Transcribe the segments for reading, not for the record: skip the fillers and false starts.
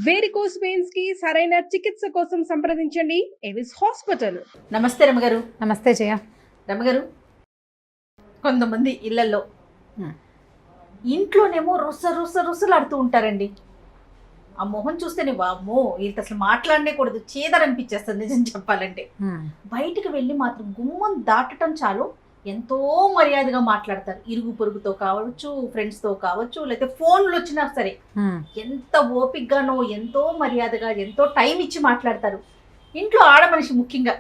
Varicose veins కి సరైన చికిత్స కోసం సంప్రదించండి ఎవిస్ హాస్పిటల్. నమస్తే రమగారు. నమస్తే జయ. రమగారు, కొంతమంది ఇళ్లలో ఇంట్లోనేమో రుసలాడుతూ ఉంటారండి. ఆ మొహం చూస్తేనే వామ్మో వీళ్ళకి అసలు మాట్లాడనే కూడదు, చేదరనిపించేస్తుంది నిజం చెప్పాలంటే. బయటికి వెళ్ళి మాత్రం గుమ్మం దాటటం చాలు ఎంతో మర్యాదగా మాట్లాడతారు. ఇరుగు పొరుగుతో కావచ్చు, ఫ్రెండ్స్తో కావచ్చు, లేకపోతే ఫోన్లు వచ్చినా సరే ఎంత ఓపికగానో ఎంతో మర్యాదగా ఎంతో టైం ఇచ్చి మాట్లాడతారు. ఇంట్లో ఆడమనిషి ముఖ్యంగా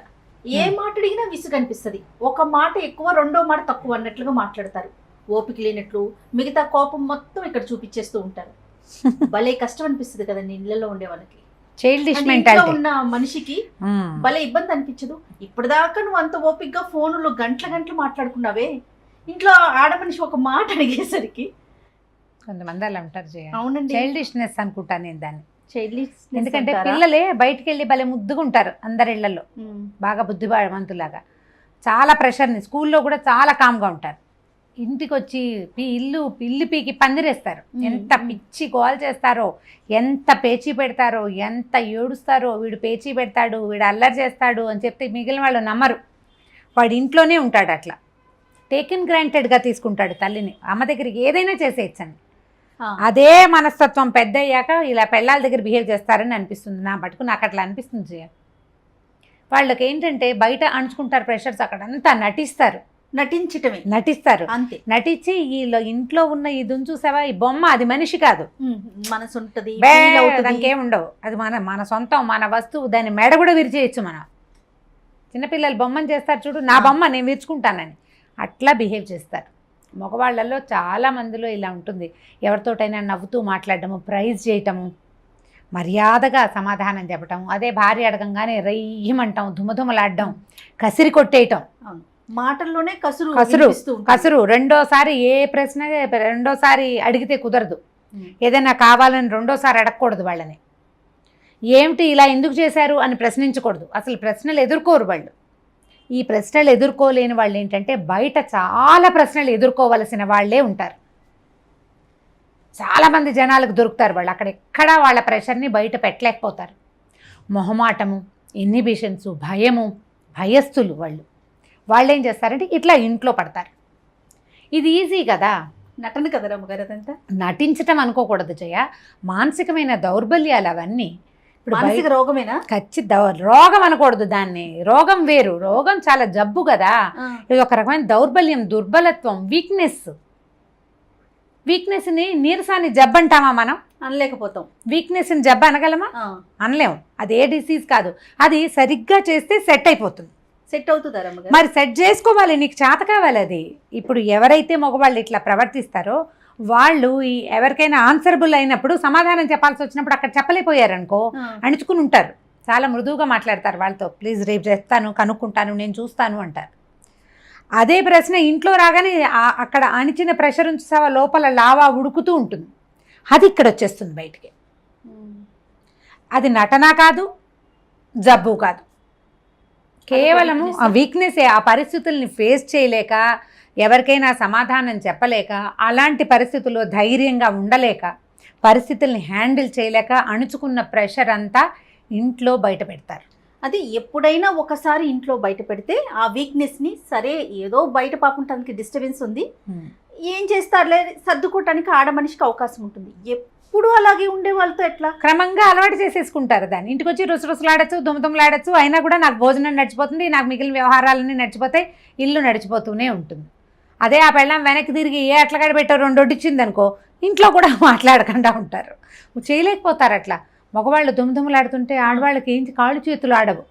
ఏ మాట అడిగినా విసుగు అనిపిస్తుంది. ఒక మాట ఎక్కువ, రెండో మాట తక్కువ అన్నట్లుగా మాట్లాడతారు. ఓపిక లేనట్లు మిగతా కోపం మొత్తం ఇక్కడ చూపించేస్తూ ఉంటారు. భలే కష్టం అనిపిస్తుంది కదండి ఇళ్లలో ఉండే వాళ్ళకి. చైల్డిష్ మెంటాలిటీ ఉన్న మనిషికి భలే ఇబ్బంది అనిపించదు. ఇప్పటిదాకా నువ్వు అంత ఓపికగా ఫోన్లో గంటలు మాట్లాడుకున్నావే, ఇంట్లో ఆడమనిషి ఒక మాట అడిగేసరికి కొంతమంది అలా ఉంటారు జయ. అవునండి, చైల్డిష్నెస్ అనుకుంటా నేను దాన్ని. ఎందుకంటే అంటారా? పిల్లలే బయటికి వెళ్ళి భలే ముద్దుగా ఉంటారు అందరి ఇళ్లలో, బాగా బుద్ధిమంతులాగా. చాలా ప్రెషర్ని, స్కూల్లో కూడా చాలా కామ్గా ఉంటారు. ఇంటికి వచ్చి ఇల్లు పీకి పందిరేస్తారు. ఎంత పిచ్చి గోల్ చేస్తారో, ఎంత పేచీ పెడతారో, ఎంత ఏడుస్తారో. వీడు పేచీ పెడతాడు, వీడు అల్లరి చేస్తాడు అని చెప్తే మిగిలిన వాళ్ళు నమ్మరు. వాడు ఇంట్లోనే ఉంటాడు, అట్లా టేకెన్ గ్రాంటెడ్గా తీసుకుంటాడు తల్లిని. అమ్మ దగ్గరికి ఏదైనా చేసేయచ్చండి. అదే మనస్తత్వం పెద్ద అయ్యాక ఇలా పెళ్ళాల దగ్గర బిహేవ్ చేస్తారని అనిపిస్తుంది. నా మటుకు నాకు అట్లా అనిపిస్తుంది జయ. వాళ్ళకి ఏంటంటే బయట అణుచుకుంటారు ప్రెషర్స్, అక్కడంతా నటిస్తారు అంతే. నటించి ఇంట్లో ఉన్న ఇది చూసావా, ఈ బొమ్మ అది మనిషి కాదు, మనసు ఉంటుంది, దానికి ఏముండవు. అది మన సొంతం, మన వస్తువు. దాన్ని మెడ కూడా విరిచేయచ్చు మనం. చిన్నపిల్లలు బొమ్మని చేస్తారు చూడు, నా బొమ్మ నేను విరుచుకుంటానని అట్లా బిహేవ్ చేస్తారు. మగవాళ్ళల్లో చాలా మందిలో ఇలా ఉంటుంది. ఎవరితోటైనా నవ్వుతూ మాట్లాడటము, ప్రైజ్ చేయటము, మర్యాదగా సమాధానం చెప్పటం. అదే భార్య అడగంగానే రయ్యమంటాం, దుమదుమలాడడం, కసిరి కొట్టేయటం. మాటల్లోనే కసురు. రెండోసారి ఏ ప్రశ్న రెండోసారి అడిగితే కుదరదు. ఏదైనా కావాలని రెండోసారి అడగకూడదు వాళ్ళని. ఏమిటి ఇలా ఎందుకు చేశారు అని ప్రశ్నించకూడదు. అసలు ప్రశ్నలు ఎదుర్కోరు వాళ్ళు. ఈ ప్రశ్నలు ఎదుర్కోలేని వాళ్ళు ఏంటంటే బయట చాలా ప్రశ్నలు ఎదుర్కోవలసిన వాళ్ళే ఉంటారు. చాలామంది జనాలకు దొరుకుతారు వాళ్ళు. అక్కడ ఎక్కడా వాళ్ళ ప్రెషర్ని బయట పెట్టలేకపోతారు. మొహమాటము, ఇన్హిబిషన్స్, భయము, భయస్థులు వాళ్ళు ఏం చేస్తారంటే ఇట్లా ఇంట్లో పడతారు. ఇది ఈజీ కదా, నటన కదా రమ్మగారు. అదంతా నటించటం అనుకోకూడదు జయ. మానసికమైన దౌర్బల్యాలు అవన్నీ. ఇప్పుడు మానసిక రోగమేనా? రోగం అనకూడదు దాన్ని. రోగం వేరు, రోగం చాలా జబ్బు కదా. ఇది ఒక రకమైన దౌర్బల్యం, దుర్బలత్వం, వీక్నెస్ని నీరసాన్ని జబ్బు అంటామా మనం? అనలేకపోతాం. వీక్నెస్ని జబ్బు అనగలమా? అనలేము. అది ఏ డిసీజ్ కాదు. అది సరిగ్గా చేస్తే సెట్ అయిపోతుంది. సెట్ అవుతుందా? మరి సెట్ చేసుకోవాలి, నీకు చేత కావాలి అది. ఇప్పుడు ఎవరైతే మగవాళ్ళు ఇట్లా ప్రవర్తిస్తారో వాళ్ళు ఎవరికైనా ఆన్సరబుల్ అయినప్పుడు, సమాధానం చెప్పాల్సి వచ్చినప్పుడు అక్కడ చెప్పలేకపోయారనుకో, అణుచుకుని ఉంటారు. చాలా మృదువుగా మాట్లాడతారు వాళ్ళతో. ప్లీజ్ రేపు చేస్తాను, కనుక్కుంటాను, నేను చూస్తాను అంటారు. అదే ప్రశ్న ఇంట్లో రాగానే అక్కడ అణిచిన ప్రెషర్ ఉంచావా లోపల లావా ఉడుకుతూ ఉంటుంది. అది ఇక్కడ వచ్చేస్తుంది బయటికి. అది నటన కాదు, జబ్బు కాదు, కేవలము ఆ వీక్నెసే. ఆ పరిస్థితుల్ని ఫేస్ చేయలేక, ఎవరికైనా సమాధానం చెప్పలేక, అలాంటి పరిస్థితుల్లో ధైర్యంగా ఉండలేక, పరిస్థితుల్ని హ్యాండిల్ చేయలేక అణుచుకున్న ప్రెషర్ అంతా ఇంట్లో బయట పెడతారు. అది ఎప్పుడైనా ఒకసారి ఇంట్లో బయట పెడితే ఆ వీక్నెస్ని, సరే ఏదో బయట పాపం తనకి డిస్టర్బెన్స్ ఉంది, ఏం చేస్తారులే సర్దుకోవటానికి ఆడమనిషికి అవకాశం ఉంటుంది. ఎప్పుడు అలాగే ఉండే వాళ్ళతో ఎట్లా? క్రమంగా అలవాటు చేసేసుకుంటారు దాన్ని. ఇంటికి వచ్చి రుసరుసలాడచ్చు, దుమదుమలాడచ్చు, అయినా కూడా నాకు భోజనం నడిచిపోతుంది, నాకు మిగిలిన వ్యవహారాలన్నీ నడిచిపోతాయి, ఇల్లు నడిచిపోతూనే ఉంటుంది. అదే ఆ పెళ్ళం వెనక్కి తిరిగి ఏ అట్లగాడ పెట్టారు రెండు వడ్డిచ్చింది అనుకో, ఇంట్లో కూడా మాట్లాడకుండా ఉంటారు, చేయలేకపోతారు. అట్లా మగవాళ్ళు దుమదుమలాడుతుంటే ఆడవాళ్ళకి ఏంటి కాళ్ళు చేతులు ఆడవు,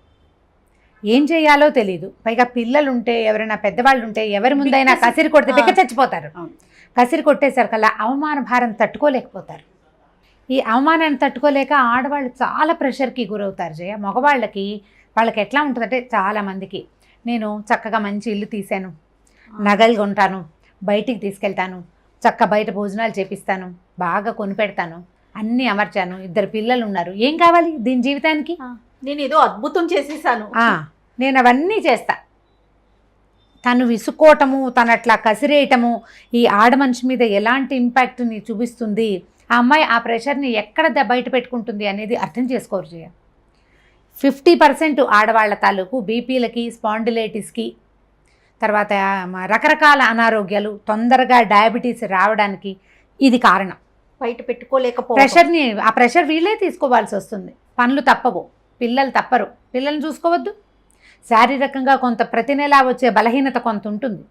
ఏం చేయాలో తెలియదు. పైగా పిల్లలుంటే, ఎవరైనా పెద్దవాళ్ళు ఉంటే, ఎవరి ముందైనా కసిరి కొడితే పిక్క చచ్చిపోతారు. కసిరి కొట్టేసరికల్లా అవమాన భారం తట్టుకోలేకపోతారు. ఈ అవమానాన్ని తట్టుకోలేక ఆడవాళ్ళు చాలా ప్రెషర్కి గురవుతారు జయ. మగవాళ్ళకి ఎట్లా ఉంటుందంటే, చాలామందికి నేను చక్కగా మంచి ఇల్లు తీశాను, నగలు కొంటాను, బయటికి తీసుకెళ్తాను, బయట భోజనాలు చేపిస్తాను, బాగా కొనిపెడతాను, అన్నీ అమర్చాను, 2 పిల్లలు ఉన్నారు, ఏం కావాలి దీని జీవితానికి? నేను ఏదో అద్భుతం చేసేసాను, నేను అవన్నీ చేస్తా. తను విసుకోవటము, తను అట్లా కసిరేయటము ఈ ఆడమనిషి మీద ఎలాంటి ఇంపాక్ట్ని చూపిస్తుంది ఆ అమ్మాయి ఆ ప్రెషర్ని ఎక్కడ బయట పెట్టుకుంటుంది అనేది అర్థం చేసుకోరు జయ. 50% ఆడవాళ్ల తాలూకు బీపీలకి, స్పాండిలైటిస్కి, తర్వాత రకరకాల అనారోగ్యాలు, తొందరగా డయాబెటీస్ రావడానికి ఇది కారణం. బయట పెట్టుకోలేకపోతే ప్రెషర్ని, ఆ ప్రెషర్ వీళ్ళే తీసుకోవాల్సి వస్తుంది. పనులు తప్పవు, పిల్లలు తప్పరు, పిల్లల్ని చూసుకోవద్దు. శారీరకంగా కొంత ప్రతి నెలా వచ్చే బలహీనత కొంత ఉంటుంది.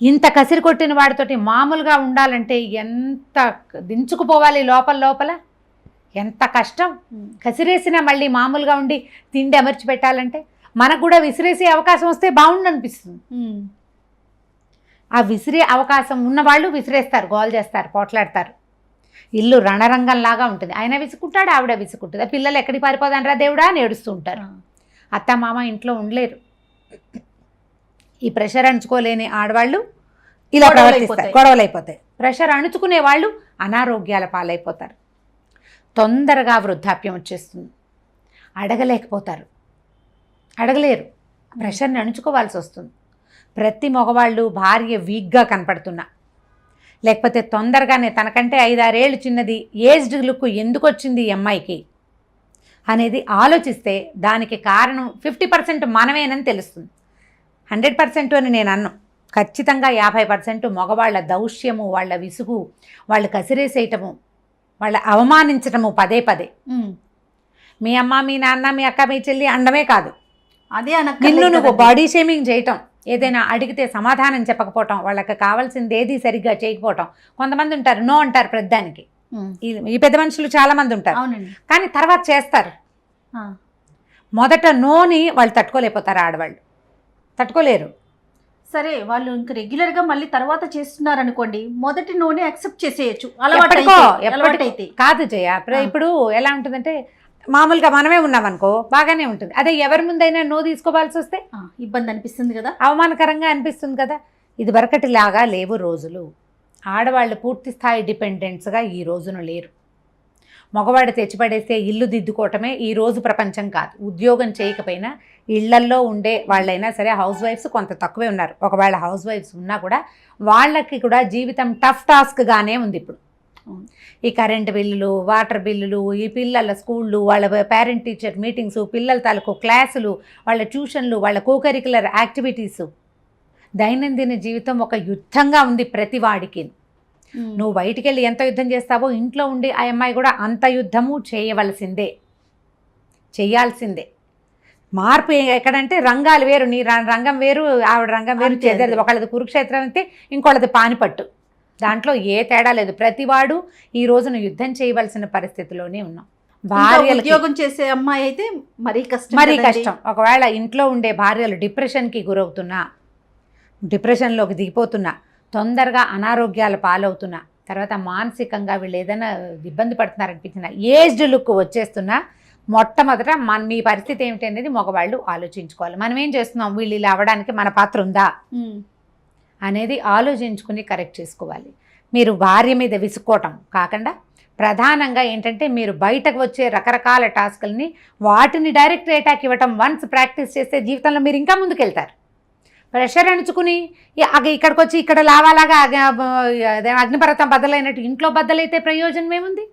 ఇంత కసిరి కొట్టిన వాడితోటి మామూలుగా ఉండాలంటే ఎంత దించుకుపోవాలి లోపల ఎంత కష్టం. కసిరేసినా మళ్ళీ మామూలుగా ఉండి తిండి అమర్చి పెట్టాలంటే మనకు కూడా విసిరేసే అవకాశం వస్తే బాగుండు అనిపిస్తుంది. ఆ విసిరే అవకాశం ఉన్నవాళ్ళు విసిరేస్తారు, గోల్ చేస్తారు, పోట్లాడతారు. ఇల్లు రణరంగంలాగా ఉంటుంది. ఆయన విసుకుంటాడు, ఆవిడ విసుకుంటుంది. పిల్లలు ఎక్కడికి పారిపోదానరా దేవుడా అని ఏడుస్తూ ఉంటారు. అత్త మామ ఇంట్లో ఉండలేరు. ఈ ప్రెషర్ అణుచుకోలేని ఆడవాళ్ళు ఇలా ప్రవర్తిస్తారు, గొడవలైపోతాయి. ప్రెషర్ అణుచుకునే వాళ్ళు అనారోగ్యాల పాలైపోతారు. తొందరగా వృద్ధాప్యం వచ్చేస్తుంది. అడగలేకపోతారు, అడగలేరు, ప్రెషర్ని అణుచుకోవాల్సి వస్తుంది. ప్రతి మగవాళ్ళు భార్య వీక్గా కనపడుతున్నా, లేకపోతే తొందరగానే తనకంటే 5-6 ఏళ్ళు చిన్నది ఏజ్డ్ లుక్ ఎందుకు వచ్చింది ఈ అమ్మాయికి అనేది ఆలోచిస్తే దానికి కారణం 50% మనమేనని తెలుస్తుంది. 100% అని నేను అన్నాను. ఖచ్చితంగా 50% మగవాళ్ళ దౌష్యము, వాళ్ళ విసుగు, వాళ్ళు కసిరేసేయటము, వాళ్ళ అవమానించటము పదే పదే. మీ అమ్మ, మీ నాన్న, మీ అక్క, మీ చెల్లి అండమే కాదు, అదే నిన్ను నువ్వు బాడీ షేమింగ్ చేయటం, ఏదైనా అడిగితే సమాధానం చెప్పకపోవటం, వాళ్ళకి కావాల్సింది ఏది సరిగ్గా చేయకపోవటం. కొంతమంది ఉంటారు నో అంటారు ప్రతిదానికి. ఈ పెద్ద మనుషులు చాలా మంది ఉంటారు, కానీ తర్వాత చేస్తారు. మొదట నోని వాళ్ళు తట్టుకోలేకపోతారు, ఆడవాళ్ళు తట్టుకోలేరు. సరే, వాళ్ళు ఇంకా రెగ్యులర్గా మళ్ళీ తర్వాత చేస్తున్నారు అనుకోండి, మొదటి నోని యాక్సెప్ట్ చేసేయచ్చు. ఎప్పటికైతే కాదు జయ. ఇప్పుడు ఎలా ఉంటుందంటే మామూలుగా మనమే ఉన్నామనుకో బాగానే ఉంటుంది. అదే ఎవరి ముందైనా నో తీసుకోవాల్సి వస్తే ఇబ్బంది అనిపిస్తుంది కదా, అవమానకరంగా అనిపిస్తుంది కదా. ఇది వరకటిలాగా లేవు రోజులు. ఆడవాళ్ళు పూర్తి స్థాయి డిపెండెంట్స్గా ఈ రోజున లేరు. మగవాడు తెచ్చిపడేస్తే ఇల్లు దిద్దుకోవటమే ఈ రోజు ప్రపంచం కాదు. ఉద్యోగం చేయకపోయినా ఇళ్లల్లో ఉండే వాళ్ళైనా సరే, హౌస్ వైఫ్స్ కొంత తక్కువే ఉన్నారు. ఒకవేళ హౌస్ వైఫ్స్ ఉన్నా కూడా వాళ్ళకి కూడా జీవితం టఫ్ టాస్క్గానే ఉంది ఇప్పుడు. ఈ కరెంటు బిల్లులు, వాటర్ బిల్లులు, ఈ పిల్లల స్కూళ్ళు, వాళ్ళ పేరెంట్ టీచర్ మీటింగ్స్, పిల్లల తాలూకు క్లాసులు, వాళ్ళ ట్యూషన్లు, వాళ్ళ కోకరికులర్ యాక్టివిటీసు, దైనందిన జీవితం ఒక యుద్ధంగా ఉంది ప్రతి వాడికి. నువ్వు బయటికి వెళ్ళి ఎంత యుద్ధం చేస్తావో ఇంట్లో ఉండి ఆ అమ్మాయి కూడా అంత యుద్ధము చేయవలసిందే, చేయాల్సిందే. మార్పు ఎక్కడంటే రంగాలు వేరు, నీ రంగం వేరు, ఆవిడ రంగం వేరు చేసేది. ఒకళ్ళది కురుక్షేత్రం అయితే ఇంకోళ్ళది పానిపట్టు. దాంట్లో ఏ తేడా లేదు. ప్రతివాడు ఈ రోజున యుద్ధం చేయవలసిన పరిస్థితిలోనే ఉన్నాం. భార్యలు ఉద్యోగం చేసే అమ్మాయి అయితే మరీ కష్టం. ఒకవేళ ఇంట్లో ఉండే భార్యలు డిప్రెషన్కి గురవుతున్నా, డిప్రెషన్లోకి దిగిపోతున్నా, తొందరగా అనారోగ్యాల పాలవుతున్నా, తర్వాత మానసికంగా వీళ్ళు ఏదైనా ఇబ్బంది పడుతున్నారనిపించిన, ఏజ్డ్ లుక్ వచ్చేస్తున్నా, మొట్టమొదట మీ పరిస్థితి ఏమిటి అనేది మగవాళ్ళు ఆలోచించుకోవాలి. మనం ఏం చేస్తున్నాం, వీళ్ళు ఇలా అవ్వడానికి మన పాత్ర ఉందా అనేది ఆలోచించుకుని కరెక్ట్ చేసుకోవాలి. మీరు భార్య మీద విసుక్కోవటం కాకుండా ప్రధానంగా ఏంటంటే మీరు బయటకు వచ్చే రకరకాల టాస్కుల్ని వాటిని డైరెక్ట్ అటాక్ ఇవ్వటం వన్స్ ప్రాక్టీస్ చేస్తే జీవితంలో మీరు ఇంకా ముందుకెళ్తారు. ప్రెషర్ అణుచుకుని ఇక్కడికి వచ్చి ఇక్కడ లావాలాగా అగ్నిపర్వతం బద్దలైనట్టు ఇంట్లో బద్దలైతే ప్రయోజనం ఏముంది?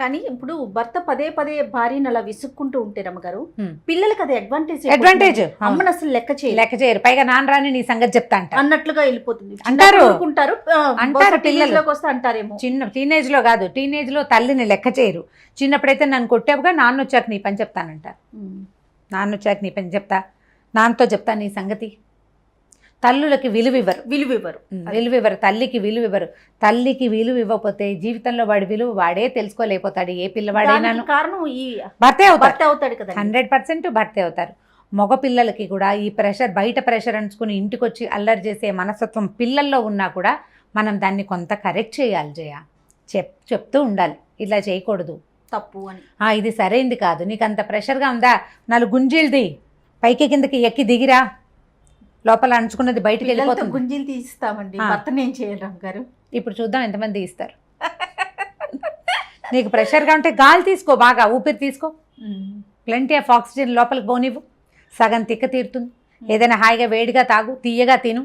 కానీ ఇప్పుడు భర్త పదే పదే భార్యను అలా విసుక్కుంటూ ఉంటే రమ్మగారు, పిల్లలకి అది అడ్వాంటేజ్. అమ్మను అసలు లెక్క చేయరు. పైగా నాన్న రాని నీ సంగతి చెప్తా అన్నట్లుగా వెళ్ళిపోతుంది అంటారు. పిల్లల్లోకి వస్తే అంటారేమో. చిన్న టీనేజ్ లో కాదు, టీనేజ్ లో తల్లిని లెక్క చేయరు. చిన్నప్పుడైతే నన్ను కొట్టావుగా, నాన్న వచ్చాక నీ పని చెప్తానంటారు. నాన్న వచ్చాక నీ పని చెప్తా, నాన్నతో చెప్తా నీ సంగతి. తల్లులకి విలువివ్వరు, తల్లికి విలువివ్వరు. తల్లికి విలువ ఇవ్వకపోతే జీవితంలో వాడి విలువ వాడే తెలుసుకోలేకపోతాడు. ఏ పిల్లవాడైనా కారణం ఈ భర్తే అవుతాడు కదా, 100% భర్తే అవుతారు. మగ పిల్లలకి కూడా ఈ ప్రెషర్, బయట ప్రెషర్ అంచుకుని ఇంటికి వచ్చి అల్లరి చేసే మనస్తత్వం పిల్లల్లో ఉన్నా కూడా మనం దాన్ని కొంత కరెక్ట్ చేయాలి జయ. చెప్తూ ఉండాలి, ఇలా చేయకూడదు, తప్పు అని. ఇది సరైంది కాదు, నీకు అంత ప్రెషర్గా ఉందా, 4 గుంజీలది పైకి కిందకి ఎక్కి దిగిరా, లోపల అంచుకున్నది బయటకు వెళ్ళిపోతుంది. గుంజీలు తీస్తామండి, భర్తను ఏం చేయడం గారు. ఇప్పుడు చూద్దాం ఎంతమంది ఇస్తారు. నీకు ప్రెషర్గా ఉంటే గాలి తీసుకో, బాగా ఊపిరి తీసుకో, ప్లెంటీ ఆఫ్ ఆక్సిజన్ లోపలికి పోనివ్వు, సగం తిక్క తీరుతుంది. ఏదైనా హాయిగా వేడిగా తాగు, తీయగా తిను,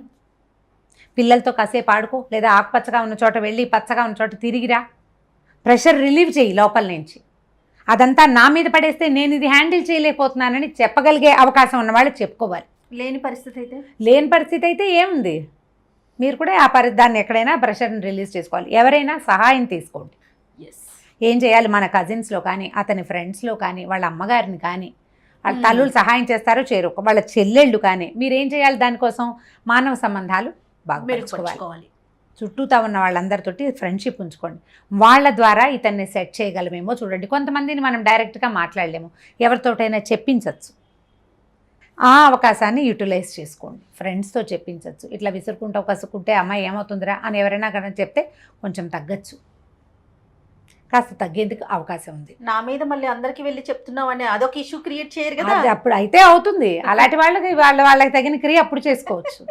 పిల్లలతో కాసేపు ఆడుకో, లేదా ఆకుపచ్చగా ఉన్న చోట వెళ్ళి పచ్చగా ఉన్న చోట తిరిగిరా. ప్రెషర్ రిలీవ్ చేయి లోపల నుంచి. అదంతా నా మీద పడేస్తే నేను ఇది హ్యాండిల్ చేయలేకపోతున్నానని చెప్పగలిగే అవకాశం ఉన్నవాళ్ళు చెప్పుకోవాలి. లేని పరిస్థితి అయితే లేని పరిస్థితి అయితే ఏముంది, మీరు కూడా ఆ దాన్ని ఎక్కడైనా ప్రెషర్ని రిలీజ్ చేసుకోవాలి. ఎవరైనా సహాయం తీసుకోండి. ఏం చేయాలి, మన కజిన్స్లో కానీ అతని ఫ్రెండ్స్లో కానీ వాళ్ళ అమ్మగారిని కానీ వాళ్ళ తల్లులు సహాయం చేస్తారో చేయరు, వాళ్ళ చెల్లెళ్ళు కానీ మీరేం చేయాలి, దానికోసం మానవ సంబంధాలు బాగా పెంచుకోవాలి. చుట్టూతా ఉన్న వాళ్ళందరితోటి ఫ్రెండ్షిప్ ఉంచుకోండి. వాళ్ళ ద్వారా ఇతన్ని సెట్ చేయగలమేమో చూడండి. కొంతమందిని మనం డైరెక్ట్గా మాట్లాడలేము, ఎవరితోటైనా చెప్పించవచ్చు. ఆ అవకాశాన్ని యూటిలైజ్ చేసుకోండి. ఫ్రెండ్స్తో చెప్పించవచ్చు. ఇట్లా విసురుకుంటూ కసుకుంటే అమ్మాయి ఏమవుతుందిరా అని ఎవరైనా కానీ చెప్తే కొంచెం తగ్గచ్చు, కాస్త తగ్గేందుకు అవకాశం ఉంది. నా మీద మళ్ళీ అందరికి వెళ్ళి చెప్తున్నావు అని అదొక ఇష్యూ క్రియేట్ చేయరు కదా. అప్పుడు అయితే అవుతుంది. అలాంటి వాళ్ళకి తగిన క్రియ అప్పుడు చేసుకోవచ్చు.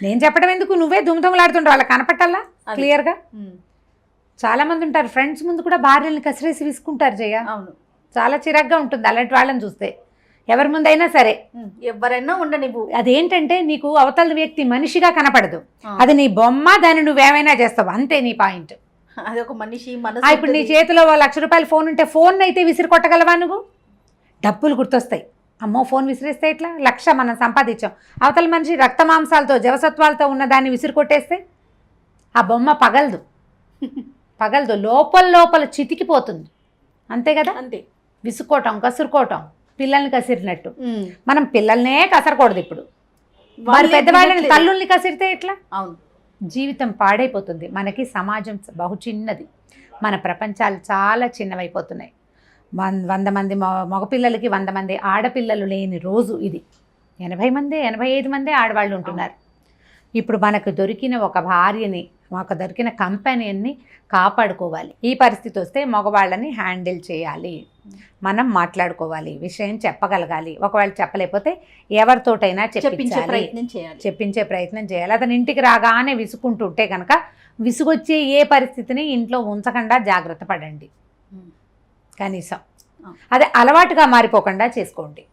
నేను చెప్పడం ఎందుకు, నువ్వే దుమ్దుమలాడుతుంటావు, వాళ్ళకి కనపట్టాలా క్లియర్గా. చాలా మంది ఉంటారు ఫ్రెండ్స్ ముందు కూడా భార్యలను కసిరేసి విసుకుంటారు జయ. అవును, చాలా చిరాగ్గా ఉంటుంది అలాంటి వాళ్ళని చూస్తే. ఎవరి ముందైనా సరే, ఎవరైనా ఉండనివ్వు. అదేంటంటే నీకు అవతల వ్యక్తి మనిషిగా కనపడదు, అది నీ బొమ్మ, దాన్ని నువ్వేమైనా చేస్తావు అంతే, నీ పాయింట్. అదొక మనిషి మనసు. ఇప్పుడు నీ చేతిలో ₹1,00,000 ఫోన్ ఉంటే ఫోన్ అయితే విసిరి కొట్టగలవా నువ్వు? డబ్బులు గుర్తొస్తాయి. అమ్మో ఫోన్ విసిరేస్తే ఇట్లా 1,00,000 మనం సంపాదించాం. అవతల మనిషి రక్త మాంసాలతో జవసత్వాలతో ఉన్న దాన్ని విసిరి కొట్టేస్తే ఆ బొమ్మ పగలదు, లోపల చితికిపోతుంది. అంతే కదా. అంతే. విసుకోవటం, కసురుకోవటం, పిల్లల్ని కసిరినట్టు. మనం పిల్లల్నే కసరకూడదు. ఇప్పుడు వారి పెద్దవాళ్ళని తల్లుల్ని కసిరితే ఎట్లా? అవును, జీవితం పాడైపోతుంది. మనకి సమాజం బహు చిన్నది, మన ప్రపంచాలు చాలా చిన్నవైపోతున్నాయి. 100 మంది మగపిల్లలకి 100 మంది ఆడపిల్లలు లేని రోజు ఇది. 80 మంది 85 మంది ఆడవాళ్ళు ఉంటున్నారు. ఇప్పుడు మనకు దొరికిన ఒక భార్యని, మాకు దొరికిన కంపెనీని కాపాడుకోవాలి. ఈ పరిస్థితి వస్తే మగవాళ్ళని హ్యాండిల్ చేయాలి, మనం మాట్లాడుకోవాలి, విషయం చెప్పగలగాలి. ఒకవేళ చెప్పలేకపోతే ఎవరితోటైనా చెప్పించే ప్రయత్నం చేయాలి. అతని ఇంటికి రాగానే విసుకుంటుంటే కనుక విసుగొచ్చే ఏ పరిస్థితిని ఇంట్లో ఉంచకుండా జాగ్రత్త పడండి. కనీసం అదే అలవాటుగా మారిపోకుండా చేసుకోండి.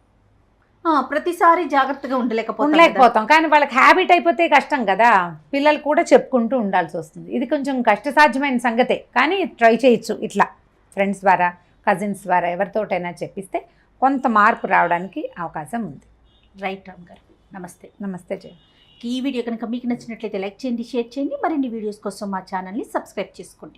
ప్రతిసారి జాగ్రత్తగా ఉండలేకపోతాం, కానీ వాళ్ళకి హ్యాబిట్ అయిపోతే కష్టం కదా. పిల్లలు కూడా చెప్పుకుంటూ ఉండాల్సి వస్తుంది. ఇది కొంచెం కష్టసాధ్యమైన సంగతే, కానీ ట్రై చేయొచ్చు. ఇట్లా ఫ్రెండ్స్ ద్వారా, కజిన్స్ ద్వారా ఎవరితోటైనా చెప్పిస్తే కొంత మార్పు రావడానికి అవకాశం ఉంది. రైట్ రామ్ గారు, నమస్తే. నమస్తే జయ. ఈ వీడియో కనుక మీకు నచ్చినట్లయితే లైక్ చేయండి, షేర్ చేయండి. మరిన్ని వీడియోస్ కోసం మా ఛానల్ని సబ్స్క్రైబ్ చేసుకోండి.